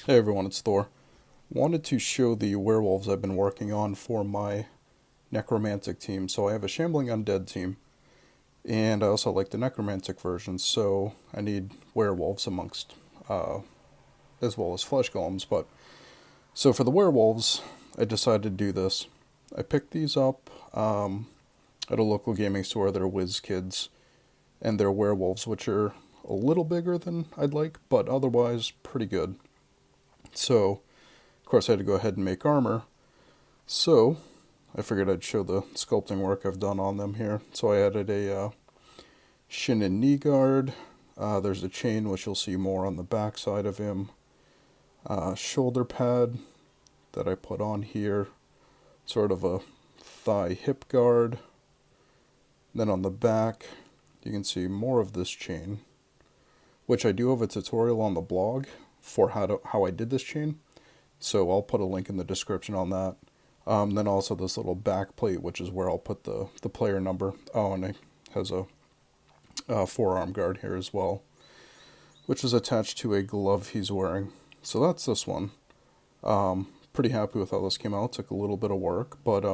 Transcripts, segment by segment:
Hey everyone, it's Thor. Wanted to show the werewolves I've been working on for my necromantic team. So I have a shambling undead team, and I also like the necromantic version, so I need werewolves amongst, as well as flesh golems. But, so for the werewolves, I decided to do this. I picked these up at a local gaming store. They're Whiz Kids, and they're werewolves, which are a little bigger than I'd like, but otherwise pretty good. So, of course, I had to go ahead and make armor. So, I figured I'd show the sculpting work I've done on them here. So I added a shin and knee guard. There's a chain, which you'll see more on the back side of him. Shoulder pad that I put on here. Sort of a thigh hip guard. Then on the back, you can see more of this chain, which I do have a tutorial on the blog for how I did this chain. So I'll put a link in the description on that. Then also this little back plate, which is where I'll put the player number. Oh, and it has a forearm guard here as well, which is attached to a glove he's wearing. So that's this one. Pretty happy with how this came out. Took a little bit of work, but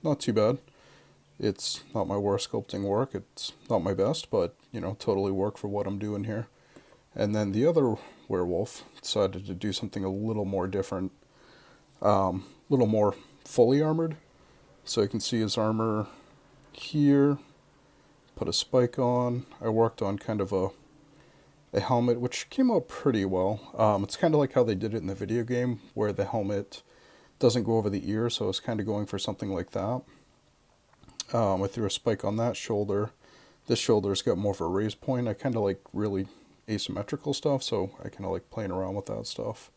not too bad. It's not my worst sculpting work. It's not my best, but, you know, totally work for what I'm doing here. And then the other werewolf decided to do something a little more different, a little more fully armored. So you can see his armor here, put a spike on. I worked on kind of a helmet, which came out pretty well. It's kind of like how they did it in the video game, where the helmet doesn't go over the ear, so I was kind of going for something like that. I threw a spike on that shoulder. This shoulder's got more of a raised point. I kind of like really asymmetrical stuff, so I kind of like playing around with that stuff.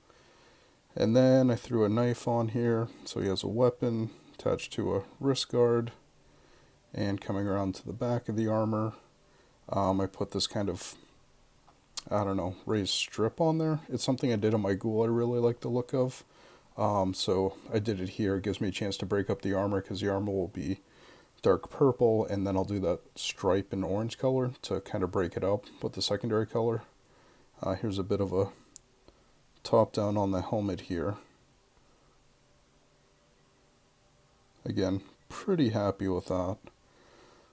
And then I threw a knife on here, so he has a weapon attached to a wrist guard. And coming around to the back of the armor, I put this kind of, I don't know, raised strip on there. It's something I did on my ghoul I really like the look of. So I did it here. It gives me a chance to break up the armor, because the armor will be dark purple, and then I'll do that stripe in orange color to kind of break it up with the secondary color. Here's a bit of a top down on the helmet here. Again, pretty happy with that.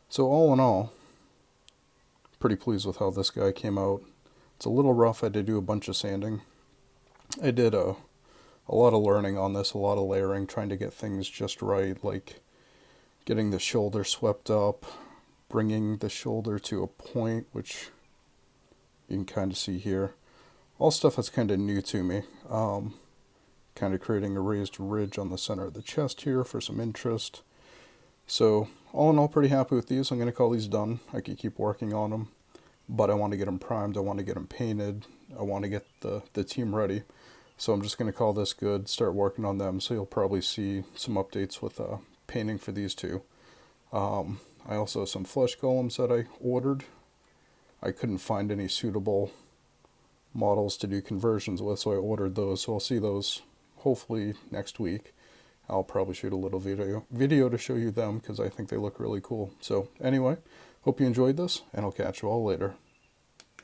So all in all, pretty pleased with how this guy came out. It's a little rough. I had to do a bunch of sanding. I did a lot of learning on this, a lot of layering, trying to get things just right, like getting the shoulder swept up, bringing the shoulder to a point, which you can kind of see here. All stuff that's kind of new to me. Kind of creating a raised ridge on the center of the chest here for some interest. So all in all, pretty happy with these. I'm going to call these done. I could keep working on them, but I want to get them primed. I want to get them painted. I want to get the team ready. So I'm just going to call this good, start working on them. So you'll probably see some updates with painting for these two. I also have some flesh golems that I ordered. I couldn't find any suitable models to do conversions with, so I ordered those. So I'll see those hopefully next week. I'll probably shoot a little video to show you them, because I think they look really cool. So anyway, hope you enjoyed this, and I'll catch you all later.